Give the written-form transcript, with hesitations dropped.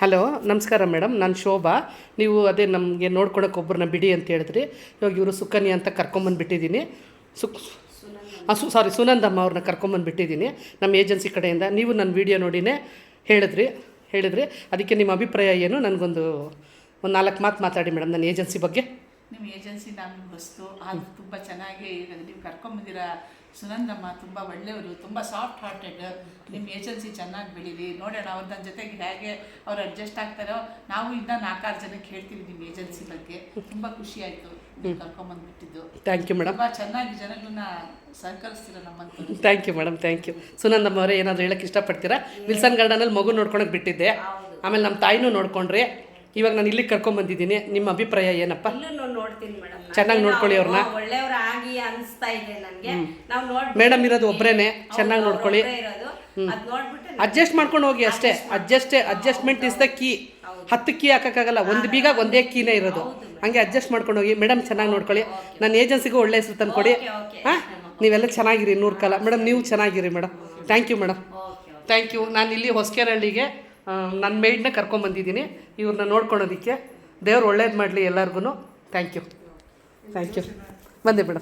Hello ನಮಸ್ಕಾರ madam, ನಾನು ಶೋಭಾ. ನೀವು ಅದೇ ನಮಗೆ ನೋಡ್ಕೊಳಕ್ಕೆ ಒಬ್ಬರನ್ನ ಬಿಡಿ ಅಂತ ಹೇಳಿದ್ರಿ. ಇವಾಗ ಇವರು ಸುಕನ್ಯಾ ಅಂತ ಕರ್ಕೊಂಬಂದುಬಿಟ್ಟಿದ್ದೀನಿ. ಸುನಂದಮ್ಮ ಅವ್ರನ್ನ ಕರ್ಕೊಂಬಂದುಬಿಟ್ಟಿದ್ದೀನಿ ನಮ್ಮ ಏಜೆನ್ಸಿ ಕಡೆಯಿಂದ. ನೀವು ನನ್ನ ವೀಡಿಯೋ ನೋಡಿನೇ ಹೇಳಿದ್ರಿ. ಅದಕ್ಕೆ ನಿಮ್ಮ ಅಭಿಪ್ರಾಯ ಏನು? ನನಗೊಂದು 4 ಮಾತು ಮಾತಾಡಿ ಮೇಡಮ್ ನನ್ನ ಏಜೆನ್ಸಿ ಬಗ್ಗೆ. ನಿಮ್ಮ ಏಜೆನ್ಸಿ ನಮ್ಗೆ ಹೊಸ್ತು, ಅದು ತುಂಬ ಚೆನ್ನಾಗಿ ನೀವು ಕರ್ಕೊಂಬಂದಿರೋ ಸುನಂದಮ್ಮ ತುಂಬ ಒಳ್ಳೆಯವರು, ತುಂಬ ಸಾಫ್ಟ್ ಹಾರ್ಟೆಡ್. ನಿಮ್ಮ ಏಜೆನ್ಸಿ ಚೆನ್ನಾಗಿ ಬೆಳೀಲಿ. ನೋಡೋಣ ಅವ್ರು ನನ್ನ ಜೊತೆಗೆ ಹೇಗೆ ಅವ್ರು ಅಡ್ಜಸ್ಟ್ ಆಗ್ತಾರೋ. ನಾವು ಇನ್ನೂ 4-6 ಜನಕ್ಕೆ ಹೇಳ್ತೀವಿ ನಿಮ್ಮ ಏಜೆನ್ಸಿ ಬಗ್ಗೆ. ತುಂಬ ಖುಷಿ ಆಯಿತು ನೀವು ಕರ್ಕೊಂಬಂದುಬಿಟ್ಟಿದ್ದು. Thank you madam. ತುಂಬ ಚೆನ್ನಾಗಿ ಜನಗಳನ್ನ ಸಹಕರಿಸ್ತೀರ ನಮ್ಮಂತ. Thank you madam, thank you. Sunandamma ಅವರೇ, ಏನಾದರೂ ಹೇಳೋಕ್ಕೆ ಇಷ್ಟಪಡ್ತೀರಾ? ವಿಲ್ಸನ್ ಗಾರ್ಡನಲ್ಲಿ ಮಗು ನೋಡ್ಕೊಳಕ್ಕೆ ಬಿಟ್ಟಿದ್ದೆ, ಆಮೇಲೆ ನಮ್ಮ ತಾಯಿನೂ ನೋಡ್ಕೊಂಡ್ರಿ. ಇವಾಗ ನಾನು ಇಲ್ಲಿಗೆ ಕರ್ಕೊಂಬಂದಿದ್ದೀನಿ. ನಿಮ್ಮ ಅಭಿಪ್ರಾಯ ಏನಪ್ಪ? ನೋಡ್ತೀನಿ ಮೇಡಮ್, ಚೆನ್ನಾಗಿ ನೋಡ್ಕೊಳ್ಳಿ ಅವ್ರನ್ನ. ಒಳ್ಳೆಯವರಾಗಿ ಅನಿಸ್ತಾ ಇದೆ ನನಗೆ. ನಾವು ನೋಡಿ ಮೇಡಮ್ ಇರೋದು ಒಬ್ಬರೇನೆ, ಚೆನ್ನಾಗಿ ನೋಡ್ಕೊಳ್ಳಿ. ಅಡ್ಜಸ್ಟ್ ಮಾಡ್ಕೊಂಡು ಹೋಗಿ ಅಷ್ಟೇ. Adjustment is the key. 10 key ಹಾಕೋಕ್ಕಾಗಲ್ಲ, ಒಂದು ಬೀಗ ಒಂದೇ ಕೀನೇ ಇರೋದು. ಹಂಗೆ ಅಡ್ಜಸ್ಟ್ ಮಾಡ್ಕೊಂಡು ಹೋಗಿ. ಮೇಡಮ್ ಚೆನ್ನಾಗಿ ನೋಡ್ಕೊಳ್ಳಿ. ನನ್ನ ಏಜೆನ್ಸಿಗೂ ಒಳ್ಳೆ ಹೆಸರು ತಂದು ಕೊಡಿ. ಹಾಂ, ನೀವೆಲ್ಲ ಚೆನ್ನಾಗಿರಿ 100 ಕಾಲ. ಮೇಡಮ್ ನೀವು ಚೆನ್ನಾಗಿರಿ madam. Thank you madam, thank you. ನಾನು ಇಲ್ಲಿ ಹೊಸಕೆರಹಳ್ಳಿಗೆ ನನ್ನ ಮೇಡ್ನ ಕರ್ಕೊಂಬಂದಿದ್ದೀನಿ ಇವ್ರನ್ನ ನೋಡ್ಕೊಳೋದಕ್ಕೆ. ದೇವ್ರು ಒಳ್ಳೇದು ಮಾಡಲಿ ಎಲ್ಲರಿಗೂ. ಥ್ಯಾಂಕ್ ಯು ಬಂದೆ ಮೇಡಮ್.